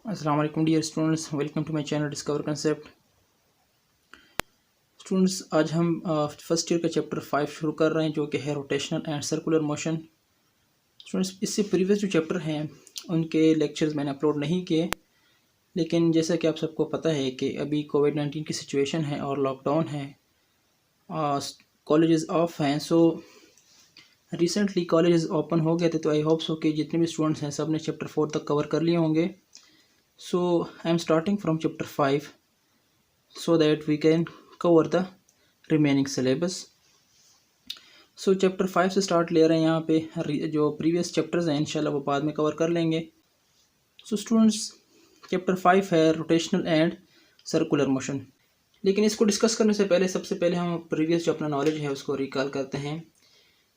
अस्सलाम वालेकुम dear students, welcome to my channel discover concept. Students, आज हम फर्स्ट ईयर का चैप्टर 5 शुरू कर रहे हैं, जो कि है rotational and circular motion. Students, इससे प्रीवियस जो चैप्टर हैं उनके लेक्चर्स मैंने अपलोड नहीं किए, लेकिन जैसा कि आप सबको पता है कि अभी कोविड-19 की सिचुएशन है और लॉकडाउन है, कॉलेजेस ऑफ हैं। सो रिसेंटली कॉलेजेस ओपन हो गए थे, तो आई होप सो कि जितने भी स्टूडेंट्स हैं सब ने चैप्टर 4 तक कवर कर लिए होंगे। So I am starting from chapter 5 so that we can cover the remaining syllabus. So chapter 5 से start ले रहे हैं। यहाँ पे जो previous chapters हैं इंशाल्लाह वो बाद में cover कर लेंगे। So students, chapter 5 है rotational and circular motion। लेकिन इसको डिस्कस करने से पहले सबसे पहले हम previous जो अपना नॉलेज है उसको रिकॉल करते हैं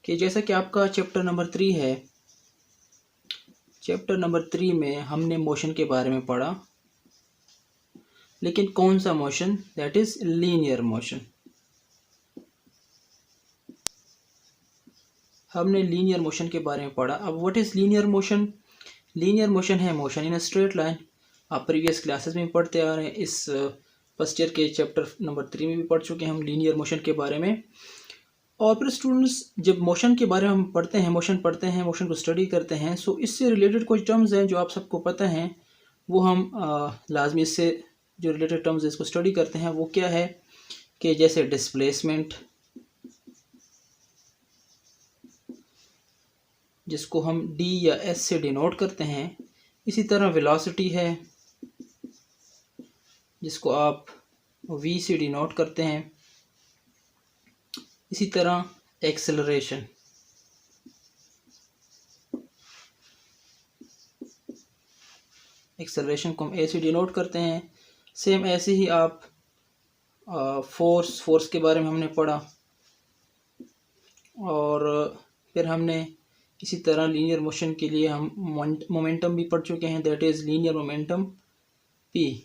कि जैसा कि आपका चैप्टर नंबर 3 है, चैप्टर नंबर 3 में हमने मोशन के बारे में पढ़ा, लेकिन कौन सा motion? That is linear motion. हमने लीनियर मोशन के बारे में पढ़ा। अब what is linear motion? Linear motion है motion in a straight line. आप प्रीवियस क्लासेस में पढ़ते आ रहे हैं, इस फर्स्ट ईयर के चैप्टर नंबर 3 में भी पढ़ चुके हैं हम लीनियर मोशन के बारे में। और फिर स्टूडेंट्स, जब मोशन के बारे में हम पढ़ते हैं, मोशन को स्टडी करते हैं, सो इससे रिलेटेड कुछ टर्म्स हैं जो आप सबको पता हैं, वो हम लाजमी इससे जो रिलेटेड टर्म्स है इसको स्टडी करते हैं। वो क्या है कि जैसे डिस्प्लेसमेंट, जिसको हम डी या एस से डिनोट करते हैं, इसी तरह वेलोसिटी है जिसको आप वी से डिनोट करते हैं, इसी तरह एक्सेलरेशन, को हम ए से डिनोट करते हैं। सेम ऐसे ही आप फोर्स के बारे में हमने पढ़ा, और फिर हमने इसी तरह लीनियर मोशन के लिए हम मोमेंटम भी पढ़ चुके हैं, that is linear momentum P,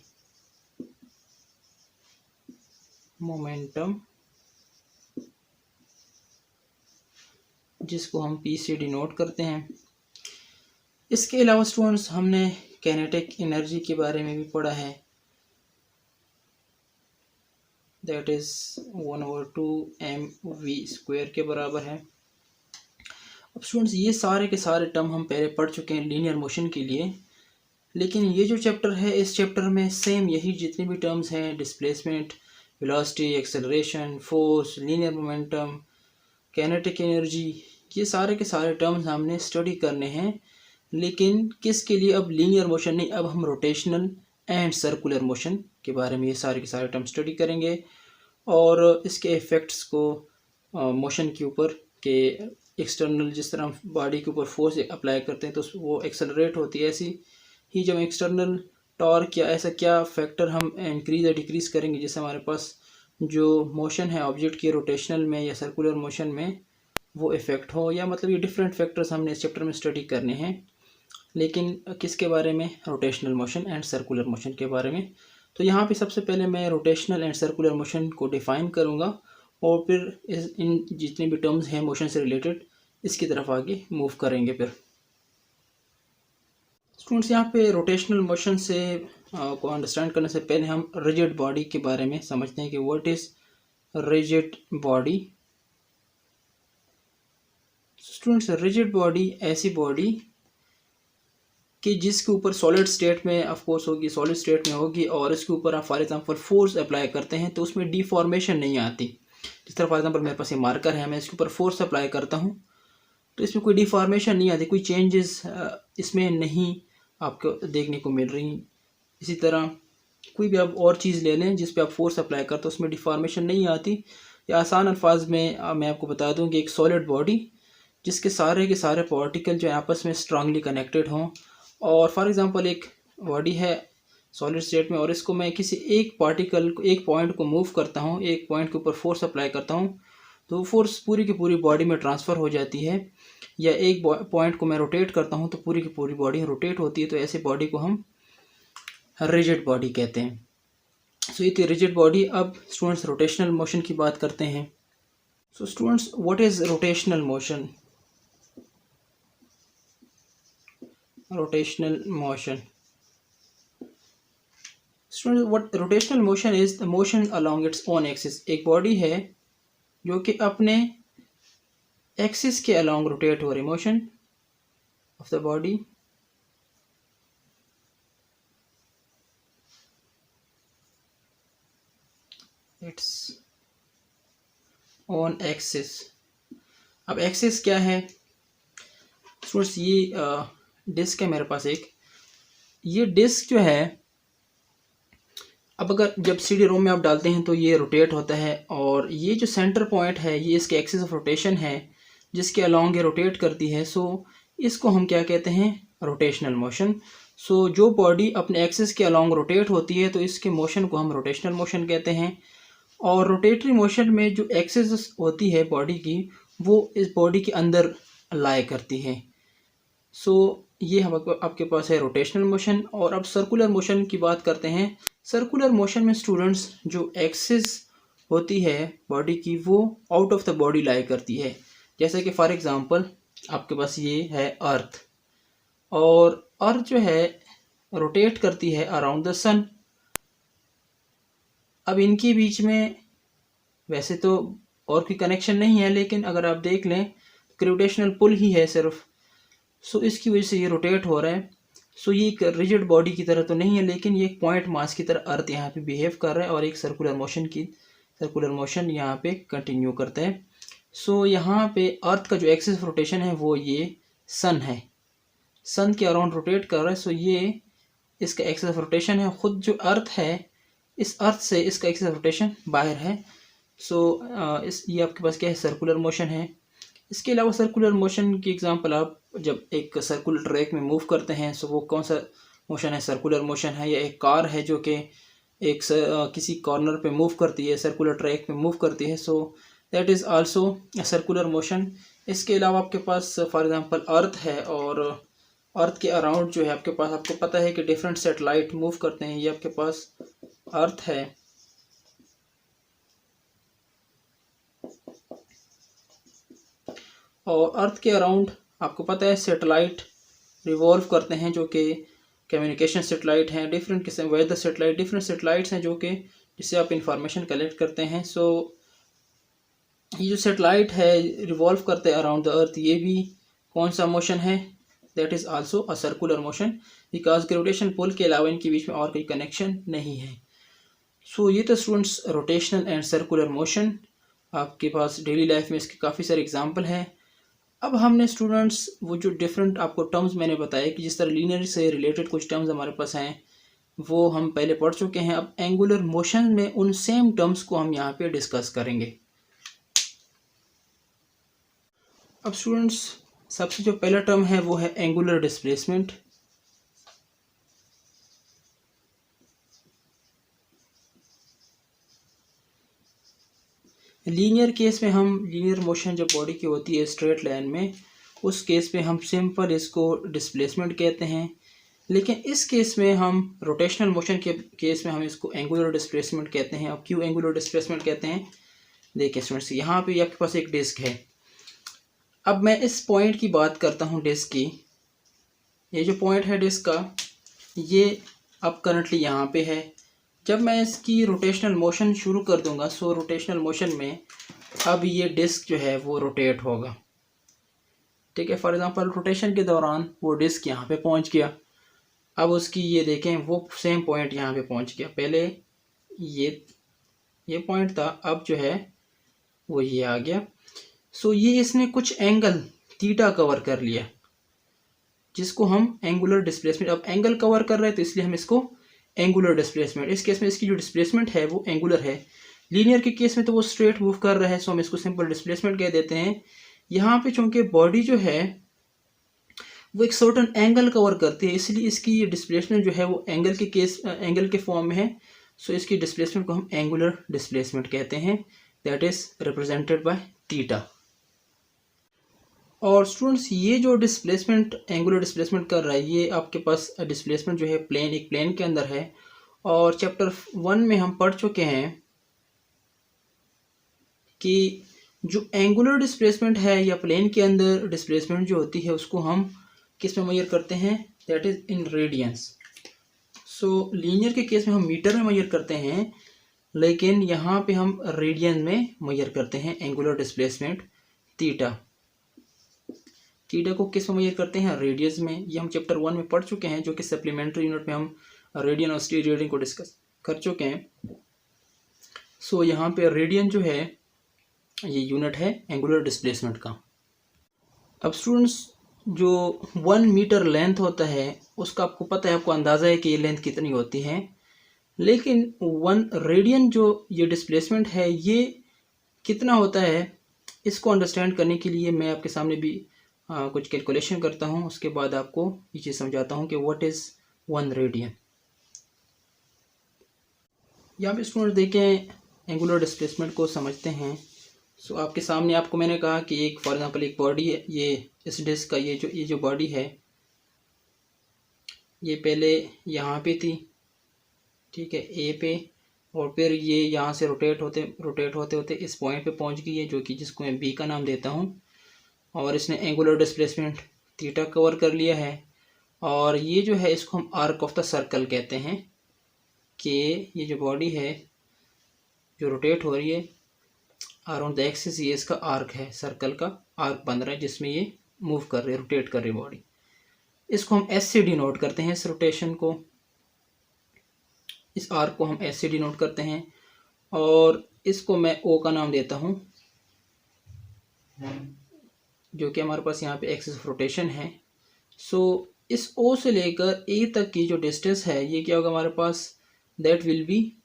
जिसको हम पी से डिनोट करते हैं। इसके अलावा स्टूडेंट्स, हमने काइनेटिक एनर्जी के बारे में भी पढ़ा है, दैट इज 1/2mv² के बराबर है। अब स्टूडेंट्स, ये सारे के सारे टर्म हम पहले पढ़ चुके हैं लीनियर मोशन के लिए, लेकिन ये जो चैप्टर है, इस चैप्टर में सेम यही जितने भी टर्म्स हैं, displacement, velocity, acceleration, force, linear momentum, kinetic energy, ये सारे के सारे टर्म्स हमने स्टडी करने हैं। लेकिन किसके लिए? अब लीनियर मोशन नहीं, अब हम रोटेशनल एंड सर्कुलर मोशन के बारे में ये सारे के सारे टर्म स्टडी करेंगे, और इसके इफ़ेक्ट्स को मोशन के ऊपर के एक्सटर्नल, जिस तरह हम बॉडी के ऊपर फोर्स अप्लाई करते हैं तो वो एक्सेलरेट होती है, ऐसी ही जब एक्सटर्नल टॉर्क या ऐसा क्या फैक्टर हम इंक्रीज या डिक्रीज़ करेंगे जिससे हमारे पास जो मोशन है ऑब्जेक्ट की रोटेशनल में या सर्कुलर मोशन में वो इफ़ेक्ट हो, या मतलब ये डिफरेंट फैक्टर्स हमने इस चैप्टर में स्टडी करने हैं। लेकिन किसके बारे में? Rotational motion and circular motion के बारे में। तो यहाँ पे सबसे पहले मैं रोटेशनल एंड सर्कुलर मोशन को डिफ़ाइन करूँगा, और फिर इन जितने भी टर्म्स हैं मोशन से रिलेटेड, इसकी तरफ आगे मूव करेंगे। फिर स्टूडेंट्स, यहाँ पे रोटेशनल मोशन से को अंडरस्टैंड करने से पहले हम रिजिड बॉडी के बारे में समझते हैं कि what is rigid body. Students, rigid body ऐसी बॉडी कि जिसके ऊपर सॉलिड स्टेट में ऑफ कोर्स होगी, सॉलिड स्टेट में होगी, और इसके ऊपर आप फॉर एग्जांपल फोर्स अप्लाई करते हैं तो उसमें डिफॉर्मेशन नहीं आती। जिस तरह फॉर एग्जांपल मेरे पास ये मार्कर है, मैं इसके ऊपर फोर्स अप्लाई करता हूँ तो इसमें कोई डिफॉर्मेशन नहीं आती, कोई चेंजेस इसमें नहीं आपको देखने को मिल रही। इसी तरह कोई भी आप और चीज़ ले लें जिस पे आप फोर्स अप्लाई करते हो उसमें डिफॉर्मेशन नहीं आती। या आसान अल्फाज में मैं आपको बता दूं कि एक सॉलिड बॉडी जिसके सारे के सारे पार्टिकल जो आपस में स्ट्रांगली कनेक्टेड हों, और फॉर एग्जांपल एक बॉडी है सॉलिड स्टेट में, और इसको मैं किसी एक पार्टिकल को, एक पॉइंट को मूव करता हूँ, एक पॉइंट के ऊपर फोर्स अप्लाई करता हूँ तो फोर्स पूरी की पूरी बॉडी में ट्रांसफ़र हो जाती है, या एक पॉइंट को मैं रोटेट करता हूँ तो पूरी की पूरी बॉडी रोटेट होती है। तो ऐसे बॉडी को हम रिजिड बॉडी कहते हैं। सो ये थी रिजिड बॉडी। अब स्टूडेंट्स रोटेशनल मोशन की बात करते हैं। So students, what is rotational motion? Rotational motion. Students, what rotational motion is? The motion along its own axis. एक बॉडी है जो कि अपने एक्सिस के along रोटेट हो रही, motion of the body it's on axis. अब एक्सिस क्या है स्टूडेंट्स? ये डिस्क है मेरे पास एक। ये डिस्क जो है, अब अगर जब CD रोम में आप डालते हैं तो ये रोटेट होता है, और ये जो सेंटर पॉइंट है ये इसके एक्सिस ऑफ रोटेशन है जिसके अलॉन्ग ये रोटेट करती है। सो इसको हम क्या कहते हैं? Rotational motion. सो जो बॉडी अपने एक्सिस के अलॉन्ग रोटेट होती है तो इसके मोशन को हम रोटेशनल मोशन कहते हैं। और रोटेटरी मोशन में जो एक्सिस होती है बॉडी की, वो इस बॉडी के अंदर लाई करती है। सो ये हम आपके पास है रोटेशनल मोशन। और अब सर्कुलर मोशन की बात करते हैं। सर्कुलर मोशन में स्टूडेंट्स जो एक्सिस होती है बॉडी की वो आउट ऑफ द बॉडी लाई करती है। जैसे कि फॉर एग्जांपल आपके पास ये है अर्थ, और अर्थ जो है रोटेट करती है अराउंड द सन। अब इनके बीच में वैसे तो और कोई कनेक्शन नहीं है, लेकिन अगर आप देख लें ग्रेविटेशनल पुल ही है सिर्फ। सो इसकी वजह से ये रोटेट हो रहा है। सो ये एक रिजिड बॉडी की तरह तो नहीं है, लेकिन ये एक पॉइंट मास की तरह अर्थ यहाँ पे बिहेव कर रहा है, और एक सर्कुलर मोशन यहाँ पे कंटिन्यू करता है। सो यहाँ पे अर्थ का जो एक्सिस ऑफ रोटेशन है वो ये सन है, सन के अराउंड रोटेट कर रहा है। सो ये इसका एक्सिस ऑफ रोटेशन है। ख़ुद जो अर्थ है, इस अर्थ से इसका एक्सिस ऑफ रोटेशन बाहर है। सो ये आपके पास क्या है? सर्कुलर मोशन है। इसके अलावा सर्कुलर मोशन की एग्जांपल, आप जब एक सर्कुलर ट्रैक में मूव करते हैं, सो वो कौन सा मोशन है? सर्कुलर मोशन है। या एक कार है जो कि किसी कॉर्नर पे मूव करती है, सर्कुलर ट्रैक पे मूव करती है, so that is also a circular motion. इसके अलावा आपके पास फॉर एग्जांपल अर्थ है, और अर्थ के अराउंड जो है आपके पास, आपको पता है कि डिफरेंट सैटेलाइट मूव करते हैं। ये आपके पास अर्थ है, और अर्थ के अराउंड आपको पता है सैटेलाइट रिवॉल्व करते हैं, जो कि कम्युनिकेशन सैटेलाइट हैं, डिफरेंट किस्म वेदर सैटेलाइट, डिफरेंट सैटेलाइट्स हैं जो कि जिससे आप इंफॉर्मेशन कलेक्ट करते हैं। सो ये जो सैटेलाइट है रिवॉल्व करते हैं अराउंड द अर्थ, ये भी कौन सा मोशन है? That is also a circular motion, because gravitation pull के अलावा इनके बीच में और कोई कनेक्शन नहीं है। सो ये तो students rotational and circular motion. आपके पास डेली लाइफ में इसके काफ़ी सारे एग्जाम्पल हैं। अब हमने स्टूडेंट्स वो जो डिफरेंट आपको टर्म्स मैंने बताया कि जिस तरह लीनियर से रिलेटेड कुछ टर्म्स हमारे पास हैं वो हम पहले पढ़ चुके हैं। अब एंगुलर मोशन में उन सेम टर्म्स को हम यहाँ पे डिस्कस करेंगे। अब स्टूडेंट्स सबसे जो पहला टर्म है वो है एंगुलर डिस्प्लेसमेंट। लीनियर केस में हम लीनियर मोशन जब बॉडी की होती है स्ट्रेट लाइन में, उस केस में हम सिंपल इसको डिस्प्लेसमेंट कहते हैं। लेकिन इस केस में हम रोटेशनल मोशन के केस में हम इसको एंगुलर डिस्प्लेसमेंट कहते हैं। अब क्यों एंगुलर डिस्प्लेसमेंट कहते हैं? देखिए स्टूडेंट्स, यहाँ पे आपके पास एक डिस्क है। अब मैं इस पॉइंट की बात करता हूँ डिस्क की। ये जो पॉइंट है डिस्क का, ये अब करंटली यहाँ पे है। जब मैं इसकी रोटेशनल मोशन शुरू कर दूंगा, सो रोटेशनल मोशन में अब ये डिस्क जो है वो रोटेट होगा। ठीक है, फॉर एग्जांपल रोटेशन के दौरान वो डिस्क यहाँ पे पहुँच गया। अब उसकी ये देखें वो सेम पॉइंट यहाँ पे पहुँच गया। पहले ये पॉइंट था, अब जो है वो ये आ गया। सो ये इसने कुछ एंगल थीटा कवर कर लिया, जिसको हम एंगुलर डिस्प्लेसमेंट, अब एंगल कवर कर रहे हैं तो इसलिए हम इसको एंगुलर डिस्प्लेसमेंट, इस केस में इसकी जो डिस्प्लेसमेंट है वो एंगुलर है। लीनियर के केस में तो वो स्ट्रेट मूव कर रहा है, सो हम इसको सिंपल डिस्प्लेसमेंट कह देते हैं। यहाँ पे चूंकि बॉडी जो है वो एक सर्टन एंगल कवर करती है, इसलिए इसकी ये डिस्प्लेसमेंट जो है वो एंगल के फॉर्म में है। सो इसकी डिस्प्लेसमेंट को हम एंगुलर डिस्प्लेसमेंट कहते हैं, that is represented by theta. और स्टूडेंट्स ये जो डिस्प्लेसमेंट एंगुलर डिस्प्लेसमेंट कर रहा है, ये आपके पास डिस्प्लेसमेंट जो है एक प्लेन के अंदर है। और चैप्टर 1 में हम पढ़ चुके हैं कि जो एंगुलर डिस्प्लेसमेंट है या प्लेन के अंदर डिस्प्लेसमेंट जो होती है उसको हम किस में मेजर करते हैं, that is in radiance. So linear के केस में हम मीटर में मेजर करते हैं, लेकिन यहाँ पे हम रेडियन में मेजर करते हैं एंगुलर डिस्प्लेसमेंट थीटा। थीटा को किस में मेजर करते हैं, रेडियस में। ये हम चैप्टर 1 में पढ़ चुके हैं, जो कि सप्लीमेंट्री यूनिट में हम रेडियन और स्टीरियन को डिस्कस कर चुके हैं। सो यहाँ पे रेडियन जो है ये यूनिट है एंगुलर डिस्प्लेसमेंट का। अब स्टूडेंट्स, जो 1 मीटर लेंथ होता है उसका आपको पता है, आपको अंदाज़ा है कि ये लेंथ कितनी होती है, लेकिन 1 रेडियन जो ये डिस्प्लेसमेंट है ये कितना होता है, इसको अंडरस्टैंड करने के लिए मैं आपके सामने भी कुछ कैलकुलेशन करता हूँ। उसके बाद आपको ये चीज़ समझाता हूँ कि व्हाट इज़ 1 रेडियन। यहाँ पे स्टूडेंट देखें, एंगुलर डिस्प्लेसमेंट को समझते हैं। सो आपके सामने आपको मैंने कहा कि एक फॉर एग्जांपल एक बॉडी है, ये इस डिस्क का ये जो बॉडी है ये पहले यहाँ पे थी, ठीक है, ए पे, और फिर ये यहाँ से रोटेट होते होते इस पॉइंट पे पहुँच गई है, जो कि जिसको मैं बी का नाम देता हूँ, और इसने एंगुलर डिस्प्लेसमेंट थीटा कवर कर लिया है। और ये जो है इसको हम आर्क ऑफ द सर्कल कहते हैं, कि ये जो बॉडी है जो रोटेट हो रही है अराउंड द एक्सिस, ये इसका आर्क है, सर्कल का आर्क बन रहा है जिसमें ये मूव कर रही है, रोटेट कर रही है बॉडी। इसको हम एस से डिनोट करते हैं, इस रोटेशन को, इस आर्क को हम एस से डिनोट करते हैं, और इसको मैं ओ का नाम देता हूँ, जो कि हमारे पास यहाँ पे एक्सिस ऑफ रोटेशन है। सो इस ओ से लेकर ए तक की जो डिस्टेंस है ये क्या होगा हमारे पास, that will be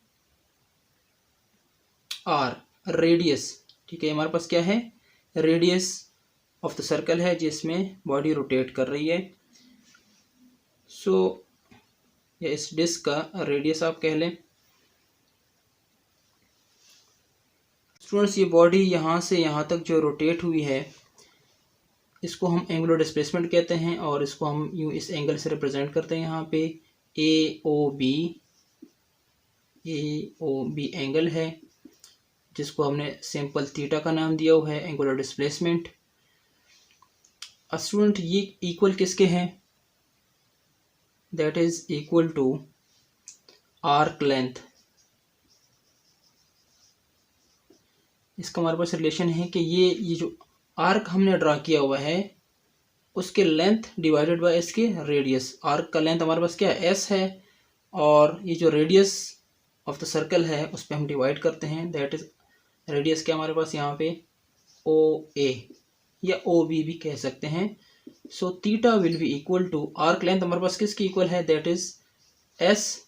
R, radius. ठीक है, हमारे पास क्या है, रेडियस ऑफ द सर्कल है जिसमें बॉडी रोटेट कर रही है। सो या इस डिस्क का रेडियस आप कह लें। स्टूडेंट्स, ये बॉडी यहाँ से यहाँ तक जो रोटेट हुई है इसको हम एंगुलर डिस्प्लेसमेंट कहते हैं, और इसको हम यूँ इस एंगल से रिप्रेजेंट करते हैं। यहाँ पे ए ओ बी एंगल है जिसको हमने सिंपल थीटा का नाम दिया हुआ है, एंगुलर डिस्प्लेसमेंट। स्टूडेंट, ये इक्वल किसके हैं, that is equal to arc length. इसका हमारे पास रिलेशन है कि ये जो आर्क हमने ड्रा किया हुआ है उसके लेंथ डिवाइडेड बाय इसके रेडियस। आर्क का लेंथ हमारे पास क्या है, एस है, और ये जो रेडियस ऑफ द सर्कल है उस पर हम डिवाइड करते हैं, दैट इज रेडियस क्या हमारे पास यहाँ पे ओ ए या ओ बी भी कह सकते हैं। So theta will be equal to, arc length हमारे पास किसकी इक्वल है, that is S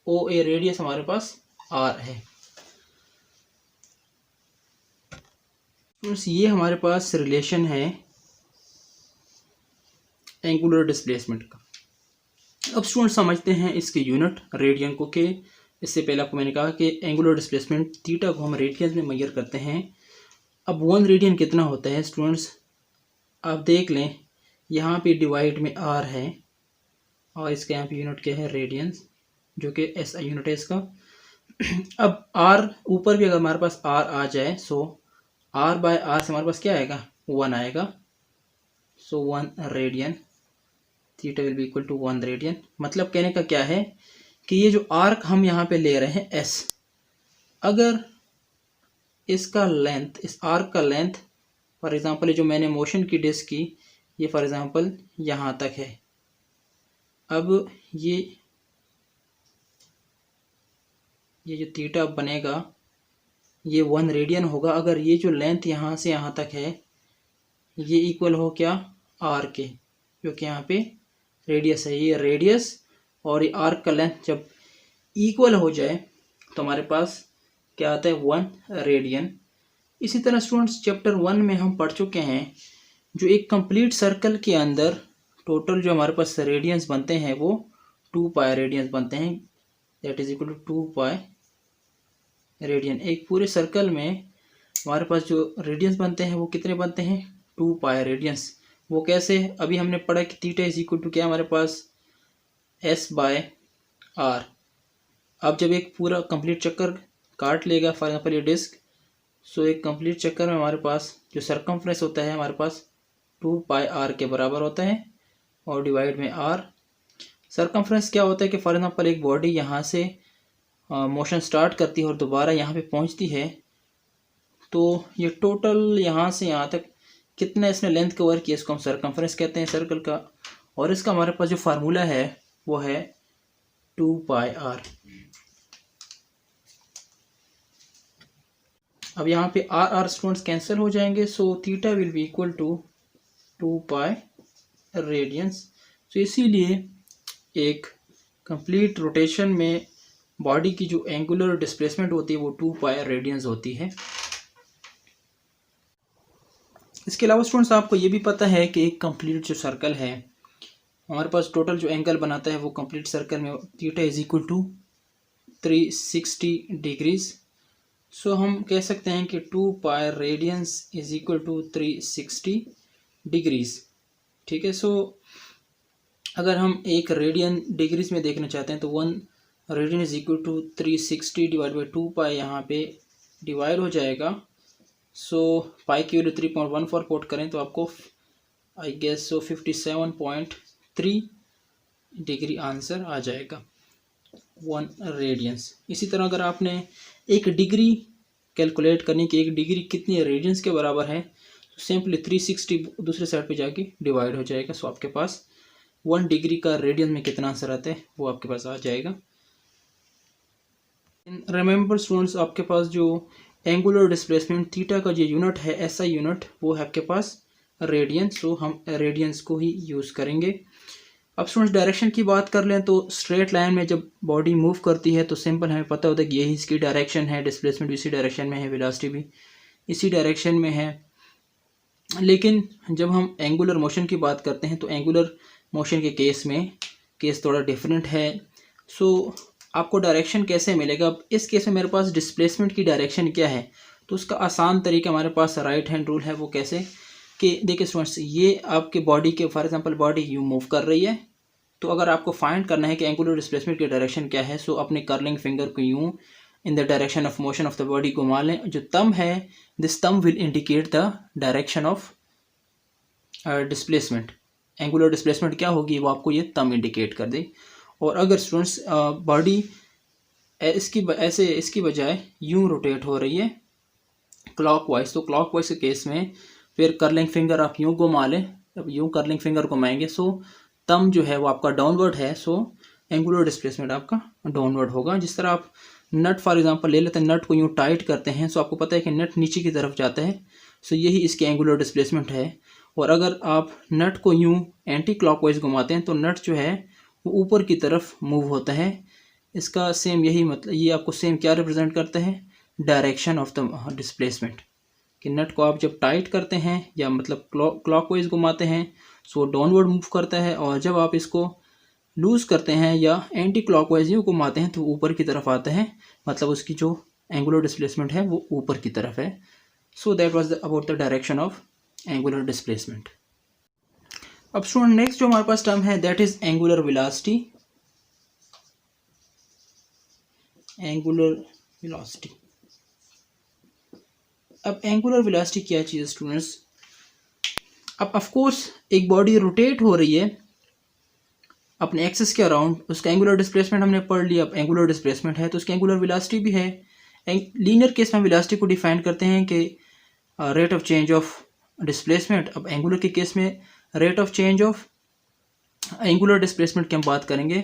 O A, radius हमारे पास आर है। ये हमारे पास रिलेशन है एंगुलर डिस्प्लेसमेंट का। अब स्टूडेंट समझते हैं इसके यूनिट रेडियन को, के इससे पहले आपको मैंने कहा कि एंगुलर डिस्प्लेसमेंट थीटा को हम रेडियन में मेजर करते हैं। अब 1 रेडियन कितना होता है स्टूडेंट्स, आप देख लें, यहाँ पे डिवाइड में आर है और इसका यहाँ पे यूनिट क्या है, रेडियंस, जो कि एस आई यूनिट है इसका। अब आर ऊपर भी अगर हमारे पास आर आ जाए, सो आर बाय आर से हमारे पास क्या आएगा, 1 आएगा। So 1 radian, theta will be equal to 1 radian. मतलब कहने का क्या है कि ये जो आर्क हम यहाँ पे ले रहे हैं एस, अगर इसका लेंथ, इस आर्क का लेंथ फॉर एग्जांपल ये जो मैंने मोशन की डिस्क की, ये फॉर एग्जांपल यहाँ तक है। अब ये जो थीटा बनेगा ये 1 रेडियन होगा अगर ये जो लेंथ यहाँ से यहाँ तक है ये इक्वल हो क्या, आर के, जो कि यहाँ पे रेडियस है, ये रेडियस और ये आर्क का लेंथ जब इक्वल हो जाए तो हमारे पास क्या आता है, 1 रेडियन। इसी तरह स्टूडेंट्स चैप्टर 1 में हम पढ़ चुके हैं, जो एक कंप्लीट सर्कल के अंदर टोटल जो हमारे पास रेडियंस बनते हैं वो 2 पाई रेडियंस बनते हैं, that is equal to 2 pi radian. एक पूरे सर्कल में हमारे पास जो रेडियंस बनते हैं वो कितने बनते हैं, 2 पाई रेडियंस। वो कैसे, अभी हमने पढ़ा कि थीटा इज इक्वल टू क्या हमारे पास, एस बाय आर। अब जब एक पूरा कंप्लीट चक्कर काट लेगा फॉर एग्जाम्पल ये डिस्क, सो एक कंप्लीट चक्कर में हमारे पास जो सरकमफ्रेंस होता है हमारे पास 2πr के बराबर होता है और डिवाइड में r। सरकमफ्रेंस क्या होता है कि फॉर एग्जांपल एक बॉडी यहाँ से मोशन स्टार्ट करती है और दोबारा यहाँ पे पहुँचती है, तो ये टोटल यहाँ से यहाँ तक कितना इसने लेंथ कवर किया, इसको हम सरकमफ्रेंस कहते हैं सर्कल का। और इसका हमारे पास जो फार्मूला है वो है 2πr। अब यहाँ पे r स्टूडेंट्स कैंसिल हो जाएंगे, so theta will be equal to 2π radians. तो इसीलिए एक कंप्लीट रोटेशन में बॉडी की जो एंगुलर डिस्प्लेसमेंट होती है वो 2π रेडियंस होती है। इसके अलावा स्टूडेंट्स आपको ये भी पता है कि एक कंप्लीट जो सर्कल है हमारे पास टोटल जो एंगल बनाता है वो कंप्लीट सर्कल में theta is equal to 360 degrees. So हम कह सकते हैं कि 2π radians is equal to 360 degrees. ठीक है, सो अगर हम एक रेडियन डिग्रीज में देखना चाहते हैं तो 1 radian is equal to 360 divide by 2π यहाँ पे डिवाइड हो जाएगा। सो पाई की वैल्यू 3.14 पुट करें तो आपको आई गेस 57.3 डिग्री आंसर आ जाएगा 1 रेडियंस। इसी तरह अगर आपने एक डिग्री कैलकुलेट करनी कि एक डिग्री कितनी रेडियंस के बराबर है तो सिंपली 360 दूसरे साइड पे जाके डिवाइड हो जाएगा। सो आपके पास 1 डिग्री का रेडियंस में कितना आंसर आता है वो आपके पास आ जाएगा। रिमेंबर स्टूडेंट्स, आपके पास जो एंगुलर डिस्प्लेसमेंट थीटा का जो यूनिट है ऐसा यूनिट वो है आपके पास रेडियंस, सो हम रेडियंस को ही यूज़ करेंगे। अब स्टूडेंट्स डायरेक्शन की बात कर लें तो स्ट्रेट लाइन में जब बॉडी मूव करती है तो सिंपल हमें पता होता है कि यही इसकी डायरेक्शन है, डिस्प्लेसमेंट भी इसी डायरेक्शन में है, वेलोसिटी भी इसी डायरेक्शन में है। लेकिन जब हम एंगुलर मोशन की बात करते हैं तो एंगुलर मोशन के केस में केस थोड़ा डिफरेंट है। सो आपको डायरेक्शन कैसे मिलेगा? अब इस केस में मेरे पास डिस्प्लेसमेंट की डायरेक्शन क्या है, तो उसका आसान तरीका हमारे पास राइट हैंड रूल है। वो कैसे कि देखिए स्टूडेंट्स, ये आपके बॉडी के फॉर एग्जांपल बॉडी यूँ मूव कर रही है, तो अगर आपको फाइंड करना है कि एंगुलर डिस्प्लेसमेंट की डायरेक्शन क्या है, सो अपने कर्लिंग फिंगर को यूँ in the direction of motion of the body घुमा लें। जो थंब है this thumb will indicate the direction of displacement. Angular displacement क्या होगी वो आपको ये थंब इंडिकेट कर दे। और अगर स्टूडेंट्स बॉडी इसकी बजाय यूं रोटेट हो रही है क्लॉकवाइज, तो क्लॉकवाइज के केस में फिर कर्लिंग फिंगर आप यूं घुमा लें। अब यूं कर्लिंग फिंगर घुमाएंगे सो थंब जो है वो आपका डाउनवर्ड है, सो एंगुलर डिस्प्लेसमेंट आपका डाउनवर्ड होगा। जिस तरह आप नट फॉर एग्जांपल ले लेते हैं, नट को यूं टाइट करते हैं, सो आपको पता है कि नट नीचे की तरफ जाता है, सो यही इसकी एंगुलर डिस्प्लेसमेंट है। और अगर आप नट को यूं एंटी क्लॉकवाइज घुमाते हैं तो नट जो है वो ऊपर की तरफ मूव होता है। इसका सेम यही मतलब, ये आपको सेम क्या रिप्रेजेंट करता है, डायरेक्शन ऑफ द डिस्प्लेसमेंट। कि नट को आप जब टाइट करते हैं या मतलब क्लॉकवाइज घुमाते हैं सो डाउनवर्ड मूव करता है, और जब आप इसको लूज़ करते हैं या एंटी क्लॉकवाइज यूँ घुमाते हैं तो ऊपर की तरफ आता है, मतलब उसकी जो एंगुलर डिस्प्लेसमेंट है वो ऊपर की तरफ है। So that was about the direction of angular displacement. अब स्टूडेंट नेक्स्ट जो हमारे पास टर्म है that is angular velocity. Angular velocity, अब एंगुलर वेलोसिटी क्या चीज़ है स्टूडेंट्स? अब ऑफ कोर्स एक बॉडी रोटेट हो रही है अपने एक्सिस के अराउंड, उसका एंगुलर डिस्प्लेसमेंट हमने पढ़ लिया। अब एंगुलर डिस्प्लेसमेंट है तो उसकी एंगुलर वेलोसिटी भी है। लीनियर केस में वेलोसिटी को डिफाइन करते हैं कि rate of change of displacement. अब एंगुलर के केस में rate of change of angular displacement की हम बात करेंगे।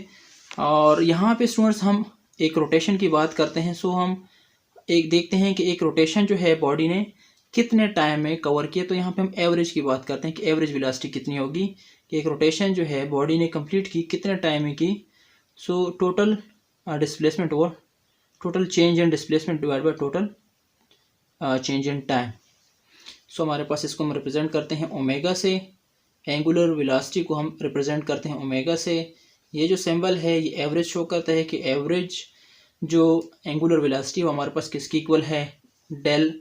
और यहाँ पे स्टूडेंट्स हम एक रोटेशन की बात करते हैं, सो हम एक देखते हैं कि एक रोटेशन जो है बॉडी ने कितने टाइम में कवर किया। तो यहाँ पे हम एवरेज की बात करते हैं कि एवरेज वेलोसिटी कितनी होगी, कि एक रोटेशन जो है बॉडी ने कंप्लीट की कितने टाइम में की। So total displacement over total change in displacement divide by total change in time. So हमारे पास इसको हम रिप्रेजेंट करते हैं ओमेगा से, एंगुलर वेलोसिटी को हम रिप्रेजेंट करते हैं ओमेगा से। ये जो सिंबल है ये एवरेज शो करता है कि एवरेज जो एंगुलर वेलोसिटी वो हमारे पास किसकी इक्वल है, del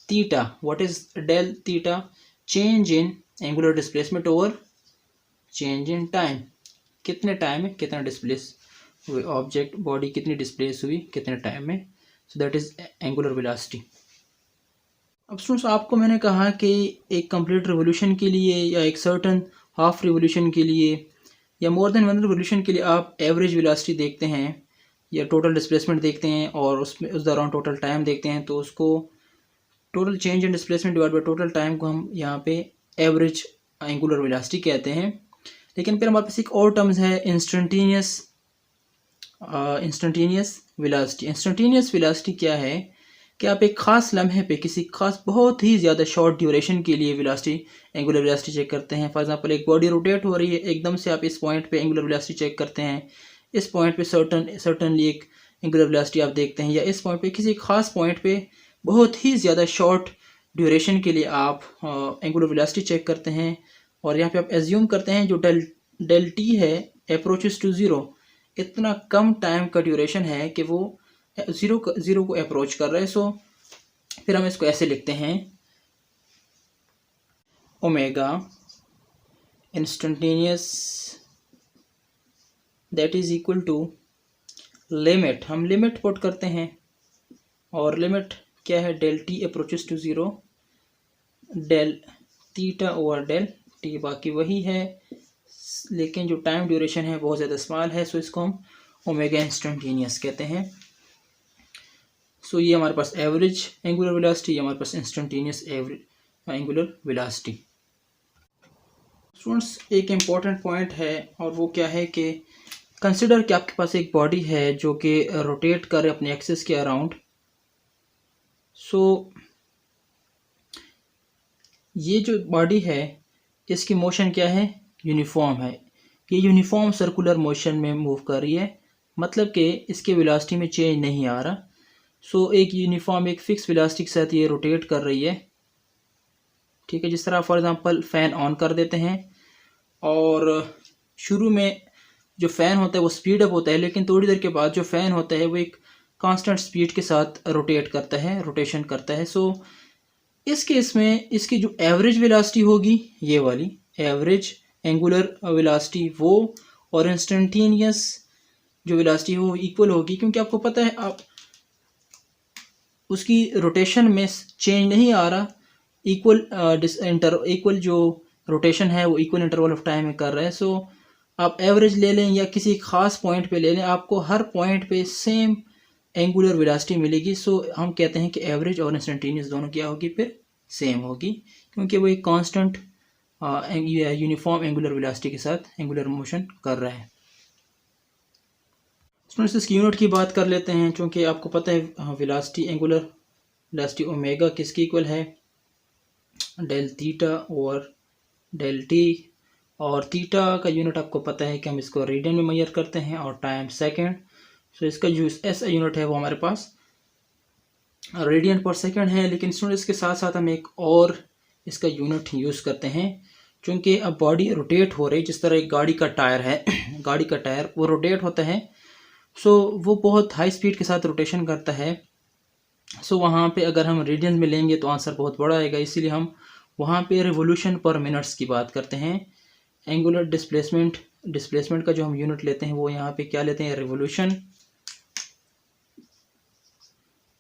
theta. What is del theta? Change in angular displacement over change in time. कितने टाइम में कितना डिस्प्लेस हुए ऑब्जेक्ट, बॉडी कितनी डिस्प्लेस हुई कितने टाइम में, सो दैट इज एंगुलर वेलोसिटी। अब स्टूडेंट्स आपको मैंने कहा कि एक कंप्लीट रिवोल्यूशन के लिए या एक सर्टन हाफ रिवोल्यूशन के लिए या मोर देन वन रिवोल्यूशन के लिए आप एवरेज वेलोसिटी देखते हैं या टोटल डिस्प्लेसमेंट देखते हैं और उसमें उस दौरान टोटल टाइम देखते हैं, तो उसको total change in displacement divide by total time को हम यहाँ पे एवरेज एंगुलर वेलोसिटी कहते हैं। लेकिन फिर हमारे पास एक और टर्म्स है इंस्टेंटेनियस वेलोसिटी। इंस्टेंटेनियस वेलोसिटी क्या है कि आप एक ख़ास लम्हे पे किसी खास बहुत ही ज़्यादा शॉर्ट ड्यूरेशन के लिए वेलोसिटी एंगुलर वेलोसिटी चेक करते हैं। फॉर एग्जांपल एक बॉडी रोटेट हो रही है, एकदम से आप इस पॉइंट पे एंगुलर वेलोसिटी चेक करते हैं, इस पॉइंट पे सर्टनली एक एंगुलर वेलोसिटी आप देखते हैं, या इस पॉइंट पे किसी खास पॉइंट पे बहुत ही ज़्यादा शॉर्ट ड्यूरेशन के लिए आप एंगुलर वेलोसिटी चेक करते हैं। और यहाँ पे आप एज्यूम करते हैं जो डेल टी है अप्रोचेस टू ज़ीरो, इतना कम टाइम का ड्यूरेशन है कि वो ज़ीरो को अप्रोच कर रहे हैं। सो फिर हम इसको ऐसे लिखते हैं, omega instantaneous that is equal to limit, हम लिमिट पुट करते हैं और लिमिट क्या है, del T approaches to zero del theta over del T, बाकी वही है लेकिन जो टाइम ड्यूरेशन है बहुत ज़्यादा स्मॉल है, सो इसको हम ओमेगा इंस्टेंटेनियस कहते हैं। सो ये हमारे पास एवरेज एंगुलर वेलोसिटी, हमारे पास instantaneous average angular velocity. Students एक इम्पॉर्टेंट पॉइंट है और वो क्या है कि कंसिडर कि आपके पास एक बॉडी है जो कि रोटेट करे अपने एक्सिस के अराउंड। सो ये जो बॉडी है इसकी मोशन क्या है, यूनिफॉर्म है, ये यूनिफॉर्म सर्कुलर मोशन में मूव कर रही है, मतलब कि इसके वेलोसिटी में चेंज नहीं आ रहा। सो एक यूनिफॉर्म एक फिक्स वेलोसिटी के साथ ये रोटेट कर रही है, ठीक है। जिस तरह फॉर एग्जांपल फ़ैन ऑन कर देते हैं और शुरू में जो फ़ैन होता है वो स्पीड अप होता है, लेकिन थोड़ी देर के बाद जो फ़ैन होता है वो एक कांस्टेंट स्पीड के साथ रोटेट करता है, रोटेशन करता है। सो इस केस में इसकी जो एवरेज वेलोसिटी होगी, ये वाली एवरेज एंगुलर वेलोसिटी वो और इंस्टेंटेनियस जो वेलोसिटी है वो इक्वल होगी, क्योंकि आपको पता है आप उसकी रोटेशन में चेंज नहीं आ रहा, इक्वल जो रोटेशन है वो इक्वल इंटरवल ऑफ टाइम में कर रहा है। सो आप एवरेज ले लें या किसी खास पॉइंट पे ले लें, आपको हर पॉइंट पे सेम एंगुलर वेलोसिटी मिलेगी। सो हम कहते हैं कि एवरेज और इंस्टेंटेनियस दोनों क्या होगी, फिर सेम होगी, क्योंकि वो एक कांस्टेंट यूनिफॉर्म एंगुलर वेलोसिटी के साथ एंगुलर मोशन कर रहा है। स्टूडेंट्स इसकी यूनिट की बात कर लेते हैं, क्योंकि आपको पता है वेलोसिटी एंगुलर वेलोसिटी ओमेगा किसकी इक्वल है, डेल थीटा और डेल टी, और थीटा का यूनिट आपको पता है कि हम इसको रेडियन में मेजर करते हैं और टाइम सेकंड। सो इसका जो एस यूनिट है वो हमारे पास रेडियन पर सेकंड है। लेकिन स्टूडेंट्स इसके साथ साथ हम एक और इसका यूनिट यूज़ करते हैं, क्योंकि अब बॉडी रोटेट हो रही, जिस तरह एक गाड़ी का टायर है गाड़ी का टायर वो रोटेट होता है, सो वो बहुत हाई स्पीड के साथ रोटेशन करता है। सो वहाँ पे अगर हम रेडियन में लेंगे तो आंसर बहुत बड़ा आएगा, इसीलिए हम वहाँ पे रिवोल्यूशन पर मिनट्स की बात करते हैं। एंगुलर डिस्प्लेसमेंट का जो हम यूनिट लेते हैं वो यहाँ पे क्या लेते हैं, रिवोल्यूशन,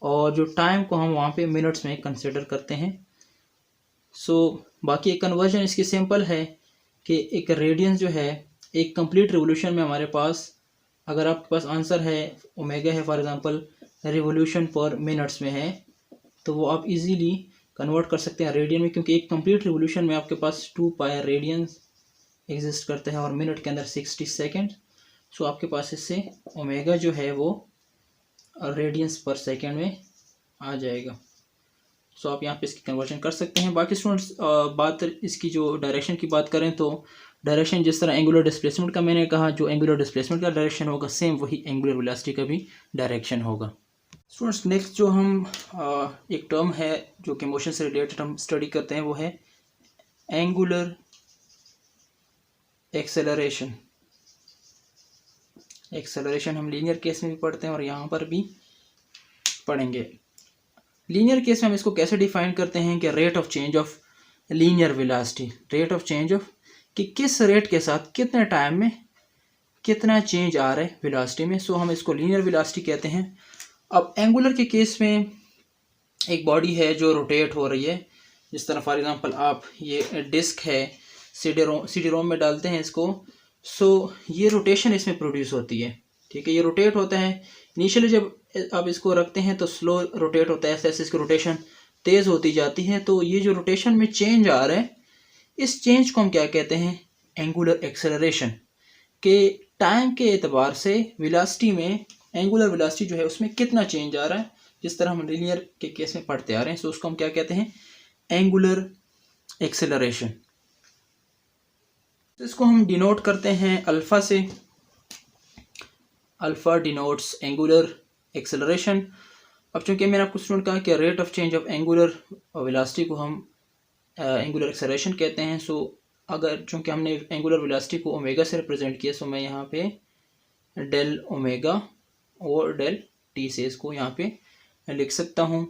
और जो टाइम को हम वहाँ पे मिनट्स में कंसिडर करते हैं। सो बाकी एक कन्वर्जन इसकी सिंपल है कि एक रेडियंस जो है एक कंप्लीट रिवोल्यूशन में हमारे पास, अगर आपके पास आंसर है ओमेगा है for example revolution per minutes में है, तो वो आप इजीली कन्वर्ट कर सकते हैं रेडियन में, क्योंकि एक कंप्लीट रिवोल्यूशन में आपके पास 2 पाई रेडियंस एग्जिस्ट करते हैं और मिनट के अंदर 60 सेकेंड। सो आपके पास इससे ओमेगा जो है वो रेडियंस पर सेकेंड में आ जाएगा। सो आप यहाँ पे इसकी कन्वर्जन कर सकते हैं। बाकी स्टूडेंट्स बात इसकी जो डायरेक्शन की बात करें तो डायरेक्शन जिस तरह एंगुलर डिस्प्लेसमेंट का मैंने कहा, जो एंगुलर डिस्प्लेसमेंट का डायरेक्शन होगा सेम वही एंगुलर वेलोसिटी का भी डायरेक्शन होगा। स्टूडेंट्स नेक्स्ट जो हम एक टर्म है जो कि मोशन से रिलेटेड हम स्टडी करते हैं वो है एंगुलर एक्सेलरेशन। एक्सेलरेशन हम लीनियर केस में भी पढ़ते हैं और यहाँ पर भी पढ़ेंगे। लीनियर केस में हम इसको कैसे डिफाइन करते हैं कि rate of change of linear velocity, rate of change of कि किस रेट के साथ कितने टाइम में कितना चेंज आ रहा है वेलोसिटी में। सो हम इसको लीनियर वेलोसिटी कहते हैं। अब एंगुलर के केस में एक बॉडी है जो रोटेट हो रही है, जिस तरह फॉर एग्जांपल आप ये डिस्क है, सी डी रोम में डालते हैं इसको, सो ये रोटेशन इसमें प्रोड्यूस होती है। ठीक है, ये रोटेट होता है। इनिशियली जब आप इसको रखते हैं तो स्लो रोटेट होता है, ऐसे ऐसे इसकी रोटेशन तेज़ होती जाती है। तो ये जो रोटेशन में चेंज आ रहा है, इस चेंज को हम क्या कहते हैं, एंगुलर एक्सेलरेशन। के टाइम के एतबार से वेलोसिटी में, एंगुलर वेलोसिटी जो है उसमें कितना चेंज आ रहा है, जिस तरह हम लीनियर के केस में पढ़ते आ रहे हैं, सो उसको हम क्या कहते हैं, एंगुलर एक्सेलरेशन। तो इसको हम डिनोट करते हैं अल्फ़ा से। Alpha denotes angular acceleration. अब चूंकि मैंने आपको स्टूडेंट कहा कि rate of change of angular velocity को हम एंगुलर एक्सेलरेशन कहते हैं। सो अगर चूंकि हमने एंगुलर वेलोसिटी को ओमेगा से रिप्रेजेंट किया, सो मैं यहाँ पे डेल ओमेगा और डेल टी से इसको यहाँ पे लिख सकता हूँ।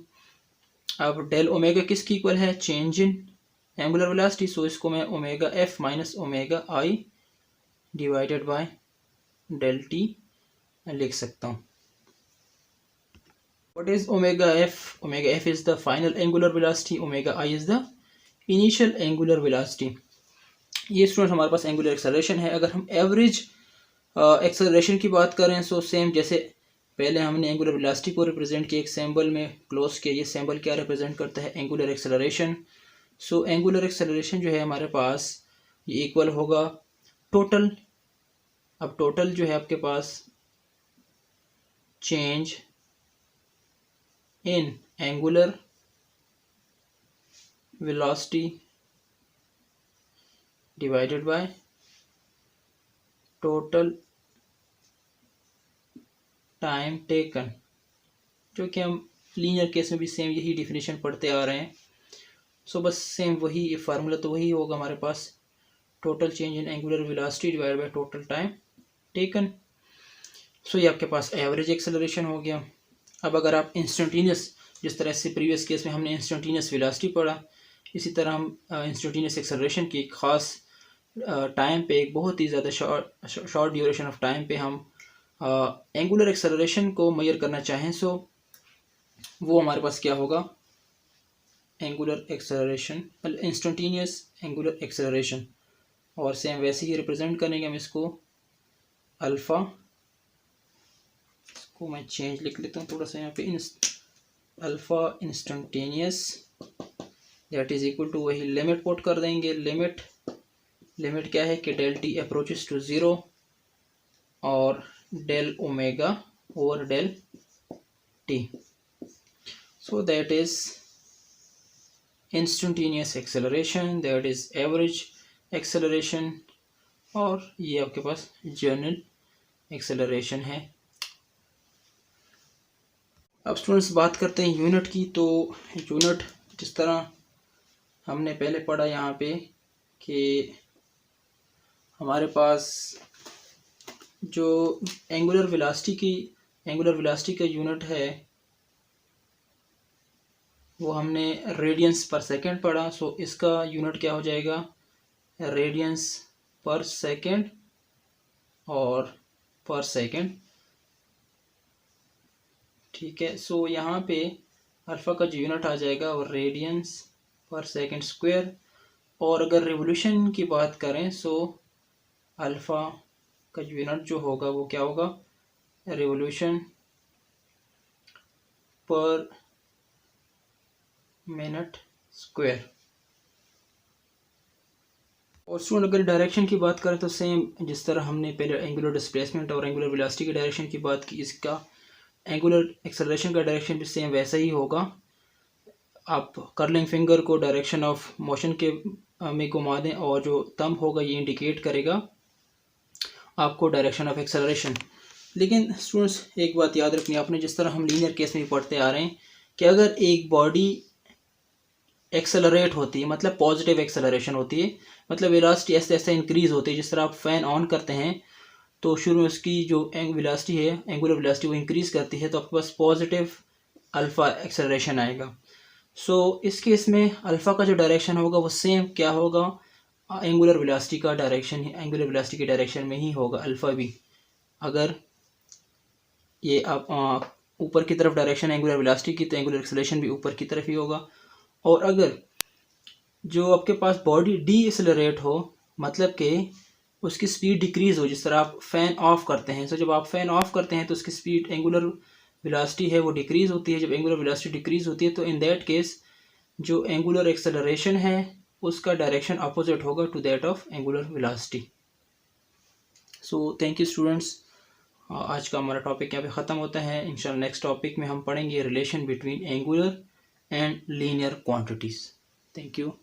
अब डेल ओमेगा किसकी इक्वल है, change in angular velocity. So इसको मैं omega F minus omega I divided by del T लिख सकता हूँ। What is omega f? Omega f is the final angular velocity. Omega I is the initial angular velocity. ये student हमारे पास angular acceleration है। अगर हम एवरेज एक्सेलरेशन की बात करें, सो सेम जैसे पहले हमने एंगुलर वेलोसिटी को रिप्रेजेंट किया एक सिंबल में क्लोज किया, ये सिंबल क्या रिप्रेजेंट करता है, angular acceleration. So angular acceleration जो है हमारे पास ये इक्वल होगा टोटल। अब टोटल जो है आपके पास change in angular velocity divided by total time taken, जो कि हम लीनियर केस में भी सेम यही डिफिनेशन पढ़ते आ रहे हैं। सो बस सेम वही फार्मूला तो वही होगा हमारे पास, total change in angular velocity divided by total time taken. So ये आपके पास एवरेज एक्सेलरेशन हो गया। अब अगर आप इंस्टेंटेनियस, जिस तरह से प्रीवियस केस में हमने इंस्टेंटेनियस वेलोसिटी पढ़ा, इसी तरह हम इंस्टेंटेनियस एक्सेलरेशन की एक ख़ास टाइम पे, एक बहुत ही ज़्यादा शॉर्ट ड्यूरेशन ऑफ टाइम पे हम एंगुलर एक्सेलरेशन को मेजर करना चाहें, सो वो हमारे पास क्या होगा, angular acceleration, instantaneous angular acceleration. और सेम वैसे ही रिप्रेजेंट करेंगे हम इसको अल्फ़ा, को मैं चेंज लिख लेता हूँ थोड़ा सा यहाँ पे, alpha instantaneous that is equal to, वही लिमिट पुट कर देंगे। लिमिट क्या है कि del T approaches to zero और del omega over del T. So that is instantaneous acceleration, that is average acceleration, और ये आपके पास जनरल एक्सेलरेशन है। अब स्टूडेंट्स बात करते हैं यूनिट की। तो यूनिट जिस तरह हमने पहले पढ़ा यहाँ पे कि हमारे पास जो एंगुलर वेलोसिटी का यूनिट है वो हमने रेडियंस पर सेकंड पढ़ा। सो इसका यूनिट क्या हो जाएगा, रेडियंस पर सेकंड और पर सेकंड। ठीक है, सो यहाँ पे अल्फ़ा का जो यूनिट आ जाएगा वो रेडियंस पर सेकंड स्क्वायर। और अगर रिवोल्यूशन की बात करें, सो अल्फ़ा का जो यूनिट जो होगा वो क्या होगा, रिवोल्यूशन पर मिनट स्क्वायर। और स्टूडेंट अगर डायरेक्शन की बात करें तो सेम जिस तरह हमने पहले एंगुलर डिस्प्लेसमेंट और एंगुलर वेलोसिटी की डायरेक्शन की बात की, इसका एंगुलर एक्सेलरेशन का डायरेक्शन भी सेम वैसा ही होगा। आप कर्लिंग फिंगर को डायरेक्शन ऑफ मोशन के में घुमा दें और जो थंब होगा ये इंडिकेट करेगा आपको डायरेक्शन ऑफ एक्सेलरेशन। लेकिन स्टूडेंट्स एक बात याद रखनी है आपने, जिस तरह हम लीनियर केस में पढ़ते आ रहे हैं कि अगर एक बॉडी एक्सेलरेट होती है, मतलब पॉजिटिव एक्सेलरेशन होती है, मतलब वेलोसिटी ऐसे ऐसे इंक्रीज़ होती है, जिस तरह आप फ़ैन ऑन करते हैं तो शुरू में उसकी जो वेलोसिटी है, एंगुलर वेलोसिटी, वो इंक्रीज़ करती है, तो आपके पास पॉजिटिव अल्फ़ा एक्सेलरेशन आएगा। सो इस केस में अल्फ़ा का जो डायरेक्शन होगा वो सेम क्या होगा, एंगुलर वेलोसिटी का डायरेक्शन, एंगुलर वेलोसिटी के डायरेक्शन में ही होगा अल्फ़ा भी। अगर ये आप ऊपर की तरफ डायरेक्शन एंगुलर वेलोसिटी की, तो एंगुलर एक्सेलरेशन भी ऊपर की तरफ ही होगा। और अगर जो आपके पास बॉडी डी एक्सेलरेट हो, मतलब कि उसकी स्पीड डिक्रीज़ हो, जिस तरह आप फ़ैन ऑफ करते हैं, जब आप फ़ैन ऑफ करते हैं तो उसकी स्पीड एंगुलर वेलोसिटी है वो डिक्रीज़ होती है। जब एंगुलर वेलोसिटी डिक्रीज़ होती है तो इन दैट केस जो एंगुलर एक्सेलरेशन है उसका डायरेक्शन अपोजिट होगा to that of angular velocity. So thank you students, आज का हमारा टॉपिक यहाँ पे ख़त्म होता है। इंशाल्लाह नेक्स्ट टॉपिक में हम पढ़ेंगे relation between angular and linear quantities. Thank you.